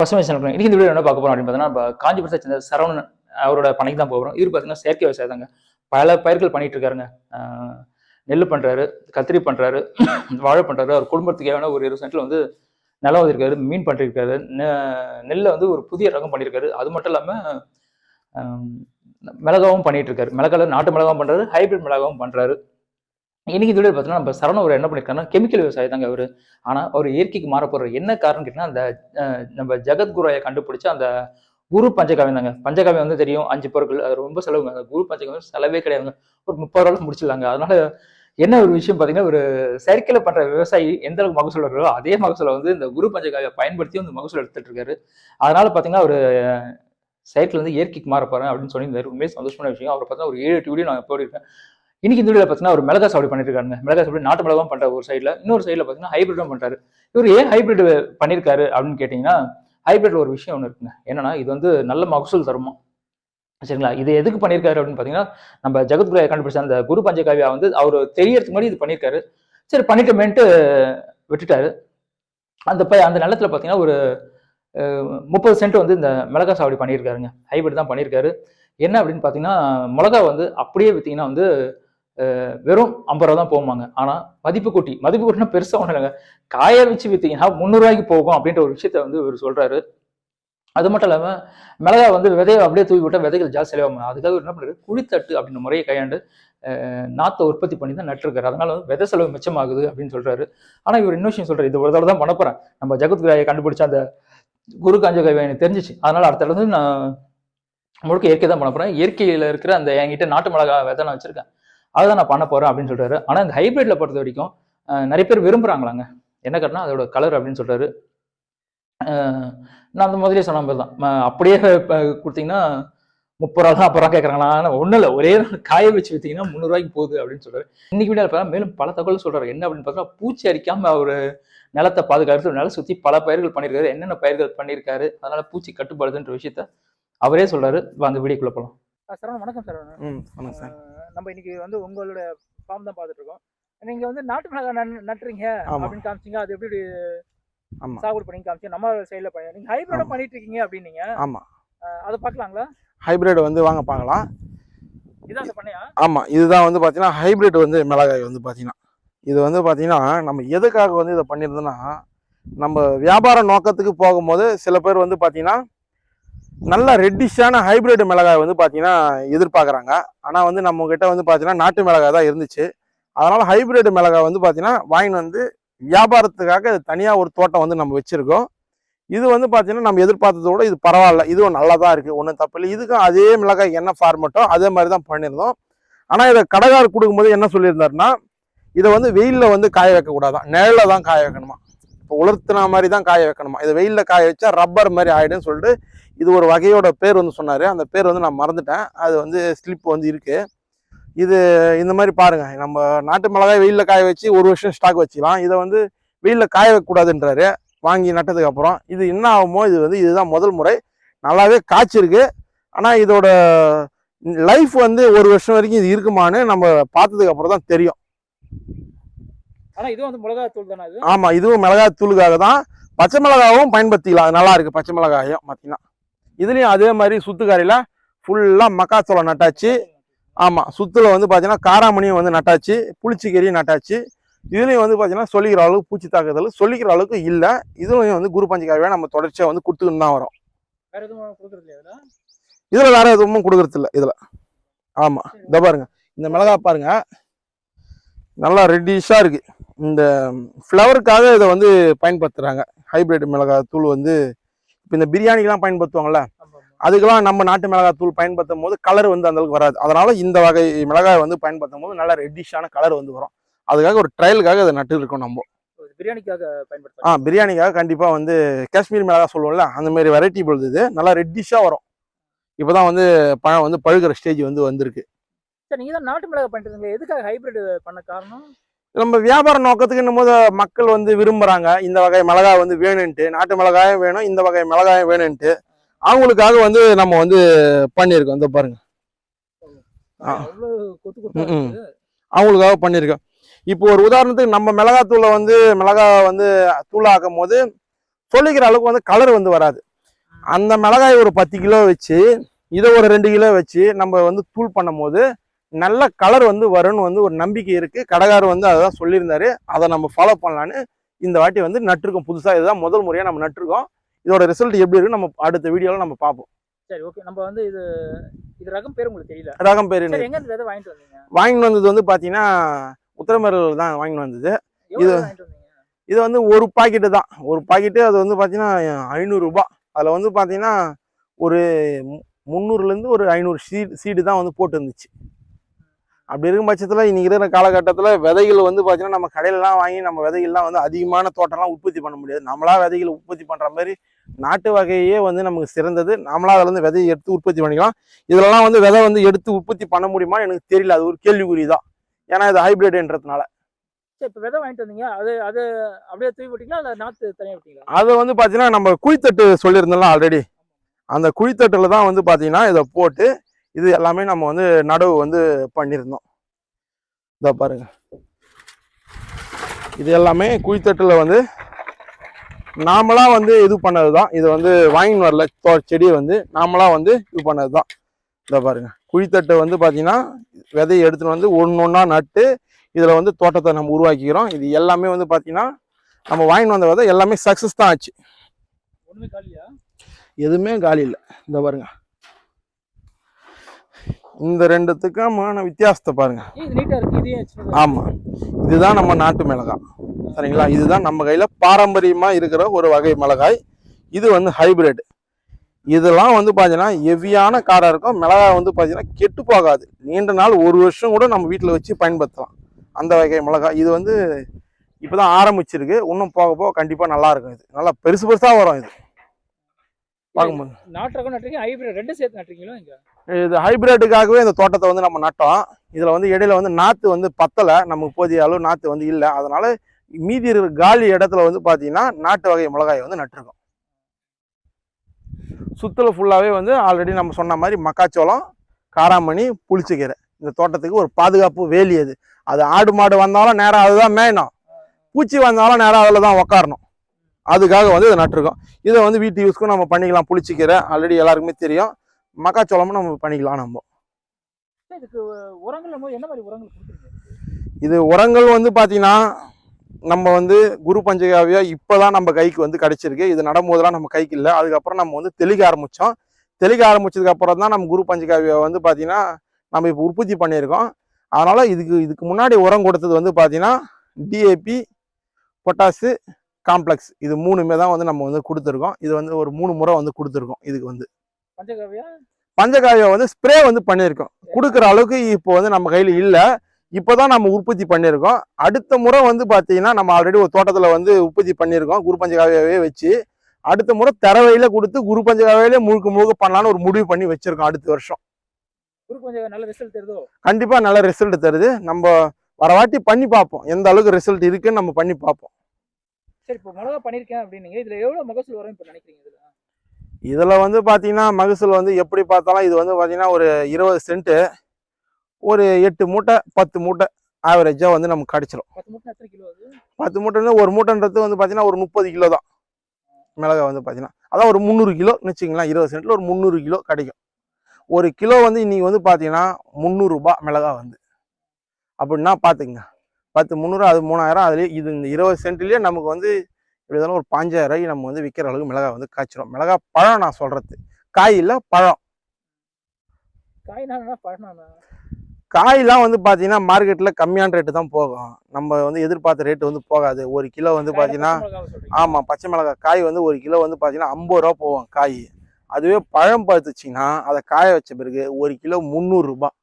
பசுமை சேனல் இன்னைக்கு இந்த வீடியோ என்ன பார்க்க போறோம் அப்படின்னு பார்த்தீங்கன்னா காஞ்சிபுரத்தை சேர்ந்த சரவணன் அவரோட பணிக்கு தான் போகிறோம். இவர் பார்த்தீங்கன்னா செயற்கை விவசாயம் தாங்க. பல பயிர்கள் பண்ணிட்டு இருக்காருங்க. நெல் பண்றாரு, கத்திரி பண்றாரு, வாழை பண்றாரு. அவர் குடும்பத்துக்கு தேவையான ஒரு 20 சென்ட்ல வந்து நிலம் வந்திருக்காரு, மீன் பண்ணிருக்காரு, நெல்லை வந்து ஒரு புதிய ரகம் பண்ணியிருக்காரு. அது மட்டும் இல்லாம மிளகாவும் பண்ணிட்டு இருக்காரு. மிளகால நாட்டு மிளகாவும் பண்றாரு, ஹைபிரிட் மிளகாவும் பண்றாரு. இன்னைக்கு இந்த வீடியோ பார்த்தீங்கன்னா நம்ம சரவணன் அவர் என்ன பண்ணியிருக்காருன்னா கெமிக்கல் விவசாயம் தாங்க அவரு. ஆனா அவர் இயற்கைக்கு மாற போற என்ன காரணம் கேட்டீங்கன்னா அந்த நம்ம ஜெகத்குருவை கண்டுபிடிச்ச அந்த குரு பஞ்சகாவியம் தாங்க. பஞ்சகாவியம் வந்து தெரியும் 5 பொருட்கள், அது ரொம்ப செலவுங்க. அந்த குரு பஞ்சகாவியம் செலவே கிடையாதுங்க. ஒரு 30 ரூபாய்க்கு முடிச்சிடலாங்க. அதனால என்ன ஒரு விஷயம் பார்த்தீங்கன்னா ஒரு செயற்கையில பண்ற விவசாயி எந்த அளவுக்கு மகசூல் வருதோ அதே மகசூலை வந்து இந்த குரு பஞ்சகாவியை பயன்படுத்தி வந்து மகசூல் எடுத்துட்டு இருக்காரு. அதனால பார்த்தீங்கன்னா ஒரு செயற்கையில் வந்து இயற்கைக்கு மாற போறேன் அப்படின்னு சொல்லியிருந்தாரு. உண்மையே சந்தோஷமான விஷயம். அவர் பார்த்தா ஒரு 7-8 வீடியோ நான் போயிருக்கேன். இன்னைக்கு இந்த வீடியோல பார்த்தீங்கன்னா ஒரு மிளகா சாகுபடி பண்ணிட்டு இருக்காங்க. மிளகா சாகுபடி நாட்டு மிளகாவும் பண்ற ஒரு சைட்ல, இன்னொரு சைட்ல பார்த்தீங்கன்னா ஹைபிரிடும் பண்றாரு. இவர் ஏன் ஹைபிரிட் பண்ணிருக்காரு அப்படின்னு கேட்டீங்கன்னா ஹைபிரிட்ல ஒரு விஷயம் ஒன்று இருக்குங்க. என்னன்னா இது வந்து நல்ல மகசூல் தருமா, சரிங்களா? இது எதுக்கு பண்ணியிருக்காரு அப்படின்னு பார்த்தீங்கன்னா நம்ம ஜெகத்குருவை கண்டுபிடிச்ச அந்த குரு பஞ்சகாவியா வந்து அவர் தெரியறதுக்கு முன்னாடி இது பண்ணியிருக்காரு. சரி பண்ணிட்டோமேன்ட்டு விட்டுட்டாரு. அந்த நிலத்துல பார்த்தீங்கன்னா ஒரு 30 சென்ட் வந்து இந்த மிளகா சாகுபடி பண்ணியிருக்காருங்க. ஹைபிரிட் தான் பண்ணியிருக்காரு. என்ன அப்படின்னு பார்த்தீங்கன்னா மிளகா வந்து அப்படியே விற்றீங்கன்னா வந்து வெறும் 50 ரூபா தான் போவாங்க. ஆனா மதிப்பு கூட்டினா பெருசா ஒண்ணு இல்லைங்க. காய வச்சு வித்தீங்கன்னா 300 ரூபாய்க்கு போகும் அப்படின்ற ஒரு விஷயத்த வந்து இவர் சொல்றாரு. அது மட்டும் இல்லாம மிளகா வந்து விதையை அப்படியே தூக்கி விட்டா விதைகள் ஜாஸ்தி செலவாகும். அதுக்காக என்ன பண்றாரு, குழித்தட்டு அப்படின்ற முறையை கையாண்டு நாத்தை உற்பத்தி பண்ணி தான் நட்டுருக்காரு. அதனால வந்து விதை செலவு மிச்சமாகுது அப்படின்னு சொல்றாரு. ஆனா இவர் இன்னும் விஷயம் சொல்றாரு, இது ஒரு தடவை தான் பண்ண போறேன். நம்ம ஜெகத்குருவை கண்டுபிடிச்ச அந்த குரு காஞ்சகாவியம் எனக்கு தெரிஞ்சிச்சு. அதனால அடுத்த இடத்துல வந்து நான் முழுக்க இயற்கை தான் பண்ண போறேன். இயற்கையில இருக்கிற அந்த என்கிட்ட நாட்டு மிளகா விதை நான் வச்சிருக்கேன், அதுதான் நான் பண்ண போறேன் அப்படின்னு சொல்றாரு. ஆனா இந்த ஹைபிரிட்ல பொறுத்த வரைக்கும் நிறைய பேர் விரும்புறாங்களாங்க. என்ன காரணம், அதோட கலர் அப்படின்னு சொல்றாரு. நான் அந்த முதலே சொன்ன மாதிரி தான், அப்படியே கொடுத்தீங்கன்னா 30 ரூபா 40 ரூபா கேட்கறாங்களா? ஒன்றும் இல்லை, ஒரே காய வச்சு வித்தீங்கன்னா 300 ரூபாய்க்கு போகுது அப்படின்னு சொல்றாரு. இன்னைக்கு வீடியோ மேலும் பல தகவல் சொல்றாரு. என்ன அப்படின்னு பார்த்தா பூச்சி அரிக்காம அவரு நிலத்தை பாதுகாத்து நிலம் சுத்தி பல பயிர்கள் பண்ணியிருக்காரு. என்னென்ன பயிர்கள் பண்ணியிருக்காரு, அதனால பூச்சி கட்டுப்படுதுன்ற விஷயத்த அவரே சொல்றாரு. வாங்க வீடியோக்குள்ள போகலாம். சரவணன் வணக்கம் சார். வணக்கம் சார். நம்ம இன்னைக்கு வந்து உங்களோட ஃபார்ம் தான் பார்த்துட்டு இருக்கோம். நீங்க வந்து நாட்டு மிளகாய் நட்டுறீங்க அப்படின்னு காமிச்சிங்க. அது எப்படி சாகுபடி பண்ணி காமிச்சிங்க? நம்ம சைடில் பண்ணி நீங்க ஹைபிரிட் பண்ணிட்டு இருக்கீங்க அப்படின்னீங்க. ஆமா, அதை பார்க்கலாங்களா? ஹைபிரிட் வந்து வாங்க பார்க்கலாம். இதான் அந்த பண்ணையா? ஆமா, இதுதான் வந்து பார்த்தீங்கன்னா ஹைபிரிட் வந்து மிளகாய் வந்து பார்த்தீங்கன்னா இது வந்து பார்த்தீங்கன்னா நம்ம எதுக்காக வந்து இதை பண்ணியிருந்தோம்னா, நம்ம வியாபார நோக்கத்துக்கு போகும்போது சில பேர் வந்து பார்த்தீங்கன்னா நல்ல ரெட்டிஷான ஹைபிரிட் மிளகாய் வந்து பார்த்தீங்கன்னா எதிர்பார்க்குறாங்க. ஆனால் வந்து நம்ம கிட்ட வந்து பார்த்தீங்கன்னா நாட்டு மிளகாய் தான் இருந்துச்சு. அதனால் ஹைபிரிட் மிளகாய் வந்து பார்த்தீங்கன்னா வாங்கிட்டு வந்து வியாபாரத்துக்காக தனியாக ஒரு தோட்டம் வந்து நம்ம வச்சுருக்கோம். இது வந்து பார்த்தீங்கன்னா நம்ம எதிர்பார்த்ததோட இது பரவாயில்ல, இதுவும் நல்லா தான் இருக்குது, ஒன்றும் தப்பு இல்லை. இதுக்கும் அதே மிளகாய் என்ன ஃபார்மேட்டோ அதே மாதிரி தான் பண்ணியிருந்தோம். ஆனால் இதை கடைக்காரர் கொடுக்கும்போது என்ன சொல்லியிருந்தாருன்னா, இதை வந்து வெயிலில் வந்து காய வைக்கக்கூடாதான், நிழலில் தான் காய வைக்கணுமா. இப்போ உலர்த்தின மாதிரி தான் காய வைக்கணுமா. இதை வெயிலில் காய வச்சா ரப்பர் மாதிரி ஆகிடுன்னு சொல்லிட்டு இது ஒரு வகையோட பேர் வந்து சொன்னார். அந்த பேர் வந்து நான் மறந்துட்டேன். அது வந்து ஸ்லிப் வந்து இருக்குது. இது இந்த மாதிரி பாருங்கள், நம்ம நாட்டு மிளகாய் வெயிலில் காய வச்சு 1 வருஷம் ஸ்டாக் வச்சுக்கலாம். இதை வந்து வெயிலில் காய வைக்கக்கூடாதுன்றாரு வாங்கி நட்டதுக்கு அப்புறம். இது என்ன ஆகுமோ, இது வந்து இதுதான் முதல் முறை. நல்லாவே காய்ச்சிருக்கு. ஆனால் இதோட லைஃப் வந்து 1 வருஷம் வரைக்கும் இது இருக்குமான்னு நம்ம பார்த்ததுக்கு அப்புறம் தான் தெரியும். ஆனால் இதுவும் வந்து மிளகாய் தூள் தானே? இது ஆமாம், இதுவும் மிளகாய் தூளுக்காக தான். பச்சை மிளகாவும் பயன்படுத்திக்கலாம், நல்லா இருக்குது. பச்சை மிளகாயும் பார்த்தீங்கன்னா இதுலேயும் அதே மாதிரி சுத்துக்காரியில் ஃபுல்லாக மக்காச்சோளம் நட்டாச்சு. ஆமாம், சுத்தில் வந்து பார்த்தீங்கன்னா காராமணியும் வந்து நட்டாச்சு, புளிச்சிக்கறியும் நட்டாச்சு. இதுலேயும் வந்து பார்த்தீங்கன்னா சொல்லிக்கிற அளவுக்கு பூச்சி தாக்குதல் சொல்லிக்கிற அளவுக்கு இல்லை. இதுலையும் வந்து குரு பஞ்சகாவியை நம்ம தொடர்ச்சியாக வந்து கொடுத்துக்கிட்டு தான் வரோம். வேற எதுவும் கொடுக்குறது இல்லையா இதில்? வேற எதுவும் கொடுக்குறது இல்லை இதில். ஆமாம், இதை பாருங்க, இந்த மிளகாய் பாருங்க, நல்லா ரெட்டிஷாக இருக்குது. இந்த ஃப்ளவருக்காக இதை வந்து பயன்படுத்துகிறாங்க. ஹைபிரிட் மிளகாய் தூள் வந்து இப்போ இந்த பிரியாணிக்கெலாம் பயன்படுத்துவாங்கள்ல, அதுக்கெல்லாம் நம்ம நாட்டு மிளகாய் தூள் பயன்படுத்தும் போது கலர் வந்து அந்தளவுக்கு வராது. அதனால இந்த வகை மிளகாய் வந்து பயன்படுத்தும் போது நல்லா ரெட்டிஷான கலர் வந்து வரும். அதுக்காக ஒரு ட்ரையலுக்காக அதை நட்டு இருக்கோம் நம்ம. பிரியாணிக்காக பயன்படுத்த பிரியாணிக்காக கண்டிப்பாக வந்து காஷ்மீர் மிளகாய் சொல்லுவோம்ல, அந்த மாதிரி வெரைட்டி பொழுது இது நல்லா ரெட்டிஷாக வரும். இப்போ தான் வந்து பழம் வந்து பழுகிற ஸ்டேஜ் வந்து வந்திருக்கு. சார், நீங்கள் தான் நாட்டு மிளகாய் பண்ணிட்டு எதுக்காக ஹைபிரிட் பண்ண காரணம்? நம்ம வியாபார நோக்கத்துக்குன்னும் போது மக்கள் வந்து விரும்புகிறாங்க. இந்த வகை மிளகாய் வந்து வேணுன்ட்டு, நாட்டு மிளகாயும் வேணும், இந்த வகை மிளகாயும் வேணுன்ட்டு அவங்களுக்காக வந்து நம்ம வந்து பண்ணியிருக்கோம். இந்த பாருங்க, அவங்களுக்காக பண்ணியிருக்கோம். இப்போ ஒரு உதாரணத்துக்கு நம்ம மிளகாய் தூளை வந்து மிளகாய் வந்து தூளாக்கும் போது சொல்லிக்கிற அளவுக்கு வந்து கலர் வந்து வராது. அந்த மிளகாய் ஒரு 10 கிலோ வச்சு இதை ஒரு 2 கிலோ வச்சு நம்ம வந்து தூள் பண்ணும் போது நல்ல கலர் வந்து வரும்னு வந்து ஒரு நம்பிக்கை இருக்கு. கடைக்காரர் வந்து அதான் சொல்லியிருந்தாரு. அதை நம்ம ஃபாலோ பண்ணலான்னு இந்த வாட்டி வந்து நட்டுருக்கோம். புதுசா இதுதான் முதல் முறையா நம்ம நட்டுருக்கோம். இதோட ரிசல்ட் எப்படி இருக்கு நம்ம அடுத்த வீடியோல நம்ம பார்ப்போம். சரி, ஓகே. நம்ம வந்து இது ரகம் பேர் உங்களுக்கு தெரியல. ரகம் பேர் எங்க இருந்து விதை வாங்கிட்டு வந்தீங்க? வாங்கிட்டு வந்தது வந்து பாத்தீங்கன்னா உத்தரமேரூர் தான் வாங்கிட்டு வந்தது. இது இது வந்து ஒரு பாக்கெட்டு தான். ஒரு பாக்கெட்டு அது வந்து பாத்தீங்கன்னா 500 ரூபாய். அதுல வந்து பாத்தீங்கன்னா ஒரு 300ல இருந்து ஒரு 500 சீடு தான் வந்து போட்டு இருந்துச்சு. அப்படி இருக்கும் பட்சத்தில் இன்னைக்கு இருக்கிற காலகட்டத்தில் விதைகள் வந்து பார்த்தீங்கன்னா நம்ம கடையிலலாம் வாங்கி நம்ம விதைகள்லாம் வந்து அதிகமான தோட்டம்லாம் உற்பத்தி பண்ண முடியாது. நம்மளா விதைகள் உற்பத்தி பண்ணுற மாதிரி நாட்டு வகையே வந்து நமக்கு சிறந்தது. நம்மளா அதில் வந்து விதையை எடுத்து உற்பத்தி பண்ணிக்கலாம். இதெல்லாம் வந்து விதை வந்து எடுத்து உற்பத்தி பண்ண முடியுமான்னு எனக்கு தெரியல. அது ஒரு கேள்விக்குறி தான். ஏன்னா இது ஹைபிரிட்ன்றதுனால. சரி, இப்போ விதை வாங்கிட்டு வந்தீங்க, அது அப்படியே தூவி விட்டீங்களா இல்லை நாற்று தனியாக விட்டீங்களா? அது வந்து பார்த்தீங்கன்னா நம்ம குழித்தட்டு சொல்லியிருந்தோம்ல ஆல்ரெடி, அந்த குழித்தட்டில் தான் வந்து பார்த்தீங்கன்னா இதை போட்டு இது எல்லாமே நம்ம வந்து நடவு வந்து பண்ணியிருந்தோம். இதை பாருங்க, இது எல்லாமே குழித்தட்டில் வந்து நாமளா வந்து இது பண்ணது தான். இது வந்து வாங்கின்னு வரல, செடியை வந்து நாமளா வந்து இது பண்ணது தான். இதை பாருங்க, குழித்தட்டை வந்து பார்த்தீங்கன்னா விதையை எடுத்துன்னு வந்து ஒன்று ஒன்றா நட்டு இதில் வந்து தோட்டத்தை நம்ம உருவாக்கிக்கிறோம். இது எல்லாமே வந்து பார்த்தீங்கன்னா நம்ம வாங்கின்னு வந்த விதை எல்லாமே சக்ஸஸ் தான் ஆச்சு. ஒன்றுமே காலியா? எதுவுமே காலி இல்லை. இந்த பாருங்க, இந்த ரெண்டுத்துக்கான வித்தியாசத்தை பாருங்க. ஆமா, இதுதான் நம்ம நாட்டு மிளகாய். சரிங்களா? இதுதான் நம்ம கையில பாரம்பரியமா இருக்கிற ஒரு வகை மிளகாய். இது வந்து ஹைபிரிட். இதெல்லாம் வந்து பாத்தீங்கன்னா ஹெவியான காரம் இருக்கும். மிளகாய் வந்து பாத்தீங்கன்னா கெட்டு போகாது. நீண்ட நாள் 1 வருஷம் கூட நம்ம வீட்டுல வச்சு பயன்படுத்தலாம். அந்த வகை மிளகாய். இது வந்து இப்பதான் ஆரம்பிச்சிருக்கு. இன்னும் போக போக கண்டிப்பா நல்லா இருக்கும். இது நல்லா பெருசு பெருசா வரும். இது பார்க்கும்போது நாட்டு ரகம் நட்டுறீங்க, ஹைபிரிட் ரெண்டு சேர்த்து நட்டுறீங்களா? இங்க இது ஹைபிரிட்டுக்காகவே இந்த தோட்டத்தை வந்து நம்ம நட்டோம். இதுல வந்து இடையில வந்து நாத்து வந்து பத்தலை, நமக்கு போதிய அளவு நாத்து வந்து இல்லை. அதனால மீதி இருக்கிற காலி இடத்துல வந்து பாத்தீங்கன்னா நாட்டு வகை மிளகாயை வந்து நட்டுருக்கோம். சுத்துல ஃபுல்லாவே வந்து ஆல்ரெடி நம்ம சொன்ன மாதிரி மக்காச்சோளம், காராமணி, புளிச்சக்கீரை. இந்த தோட்டத்துக்கு ஒரு பாதுகாப்பு வேலி. அது ஆடு மாடு வந்தாலும் நேரம் அதுதான் மேயணும், பூச்சி வந்தாலும் நேரம் அதில் தான் உக்காரணும். அதுக்காக வந்து இதை நட்டுருக்கோம். இதை வந்து வீட்டு யூஸ்க்கும் நம்ம பண்ணிக்கலாம். புளிச்சக்கீரை ஆல்ரெடி எல்லாருக்குமே தெரியும். மக்காச்சோளமும் நம்ம பண்ணிக்கலாம். நம்ம இதுக்கு உரங்கள் என்ன மாதிரி உரங்கள் கொடுக்குறீங்க? இது உரங்கள் வந்து பார்த்தீங்கன்னா நம்ம வந்து குரு பஞ்சகாவியா இப்போதான் நம்ம கைக்கு வந்து கிடைச்சிருக்கு. இது நடும்போதெல்லாம் நம்ம கைக்கு இல்லை. அதுக்கப்புறம் நம்ம வந்து தெளிக்க ஆரம்பித்தோம். தெளிக்க ஆரம்பிச்சதுக்கு அப்புறம் தான் நம்ம குரு பஞ்சகாவியா வந்து பார்த்தீங்கன்னா நம்ம இப்போ உற்பத்தி பண்ணியிருக்கோம். அதனால இதுக்கு முன்னாடி உரம் கொடுத்தது வந்து பார்த்தீங்கன்னா டிஏபி, பொட்டாசு, காம்ப்ளெக்ஸ், இது 3மே தான் வந்து நம்ம வந்து கொடுத்துருக்கோம். இது வந்து ஒரு 3 முறை வந்து கொடுத்துருக்கோம். இதுக்கு வந்து பஞ்சகாவியா வந்து ஸ்ப்ரே வந்து பண்ணியிருக்கோம். கொடுக்குற அளவுக்கு இப்போ வந்து நம்ம கையில் இல்லை. இப்போதான் நம்ம உற்பத்தி பண்ணியிருக்கோம். அடுத்த முறை வந்து பார்த்தீங்கன்னா நம்ம ஆல்ரெடி ஒரு தோட்டத்தில் வந்து உற்பத்தி பண்ணியிருக்கோம் குரு பஞ்சகாவியாவே வச்சு. அடுத்த முறை தரவையில கொடுத்து குரு பஞ்சகாவியாலே முழுக்க பண்ணலான்னு ஒரு முடிவு பண்ணி வச்சிருக்கோம். அடுத்த வருஷம் கண்டிப்பா நல்ல ரிசல்ட் தருது. நம்ம வர வாட்டி பண்ணி பார்ப்போம் எந்த அளவுக்கு ரிசல்ட் இருக்குன்னு நம்ம பண்ணி பார்ப்போம். சரி, இப்போ மிளகா பண்ணிருக்கேன் அப்படின்னீங்க, இதுல எவ்வளவு மகசூல் வரும் இப்ப நினைக்கிறீங்க? இதுல வந்து பாத்தீங்கன்னா மகசூல் வந்து எப்படி பார்த்தாலும் இது வந்து பாத்தீங்கன்னா ஒரு 20 சென்ட், ஒரு 8 மூட்டை 10 மூட்டை ஆவரேஜா வந்து நமக்கு கிடைச்சிடும். 10 மூட்டை எத்தனை கிலோ? 10 மூட்டைன்னு ஒரு மூட்டைன்றது வந்து பாத்தீங்கன்னா ஒரு 30 கிலோ தான் மிளகாய் வந்து பாத்தீங்கன்னா. அதான் ஒரு 300 கிலோன்னு வச்சுக்கலாம். 20 சென்ட்ல ஒரு 300 கிலோ கிடைக்கும். ஒரு கிலோ வந்து இன்னைக்கு வந்து பாத்தீங்கன்னா 300 ரூபாய் மிளகாய் வந்து. அப்படின்னா பாத்துக்கங்க, 10 300 அது 3000. அதுலேயே இது இந்த 20 சென்ட்லேயே நமக்கு வந்து எப்படி இருந்தாலும் ஒரு 5000 ரூபாய்க்கு நம்ம வந்து விற்கிற அளவுக்கு மிளகாய் வந்து காய்ச்சிரும். மிளகாய் பழம் நான் சொல்றது, காய் இல்லை பழம். காயெல்லாம் வந்து பார்த்தீங்கன்னா மார்க்கெட்டில் கம்மியான ரேட்டு தான் போகும். நம்ம வந்து எதிர்பார்த்த ரேட்டு வந்து போகாது. ஒரு கிலோ வந்து பார்த்தீங்கன்னா ஆமாம், பச்சை மிளகாய் காய் வந்து ஒரு கிலோ வந்து பார்த்தீங்கன்னா 50 ரூபா போகும் காய். அதுவே பழம் பார்த்துச்சிங்கன்னா அதை காய வச்ச பிறகு ஒரு கிலோ 300 ரூபாய்.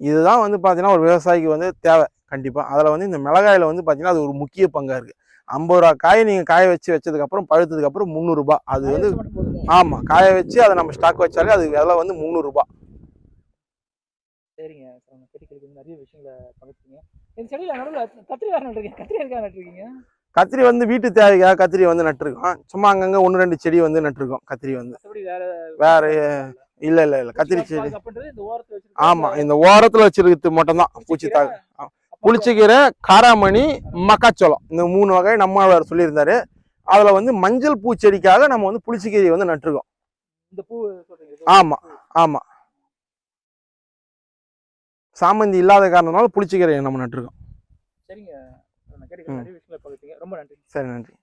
இதுதான் வந்து பார்த்தீங்கன்னா ஒரு விவசாயிக்கு வந்து தேவை கண்டிப்பாக. அதில் வந்து இந்த மிளகாயில் வந்து பார்த்தீங்கன்னா அது ஒரு முக்கிய பங்காக இருக்குது. 50 ரூபா காய் நீங்கள் காய வச்சதுக்கப்புறம் பழுத்ததுக்கப்புறம் 300 ரூபாய். அது வந்து ஆமாம், காய வச்சு அதை நம்ம ஸ்டாக் வச்சாலே அது விலை வந்து 300 ரூபாய். சரிங்க, நிறைய விஷயங்களை பகிர்ந்தீங்க. இந்த செடியில் நடுவில் கத்திரி வேறு நட்டுருக்கீங்க. கத்திரி எதுக்காக நட்டுருக்கீங்க? கத்திரி வந்து வீட்டு தேவைக்காக கத்திரி வந்து நட்டுருக்கோம். சும்மா அங்கங்கே 1-2 செடி வந்து நட்டுருக்கோம். கத்திரி வந்து வேற இல்லை கத்திரி செடி ஆமாம், இந்த ஓரத்தில் வச்சிருக்கிறது மட்டும்தான் பூச்சி புளிச்சக்கீரை, காராமணி, மக்காச்சோளம், இந்த 3 வகை நம்ம சொல்லியிருந்தாரு. அதில் வந்து மஞ்சள் பூச்செடிக்காக நம்ம வந்து புளிச்சக்கீரையை வந்து நட்டுருக்கோம். இந்த பூ சொல்றீங்க? ஆமாம் ஆமாம், சாமந்தி இல்லாத காரணத்தினால புளிச்சக்கீரையை நம்ம நட்டுருக்கோம். சரிங்க, நிறைய விஷயங்களை பகிர்ந்தீங்க. ரொம்ப நன்றி. சரி, நன்றி.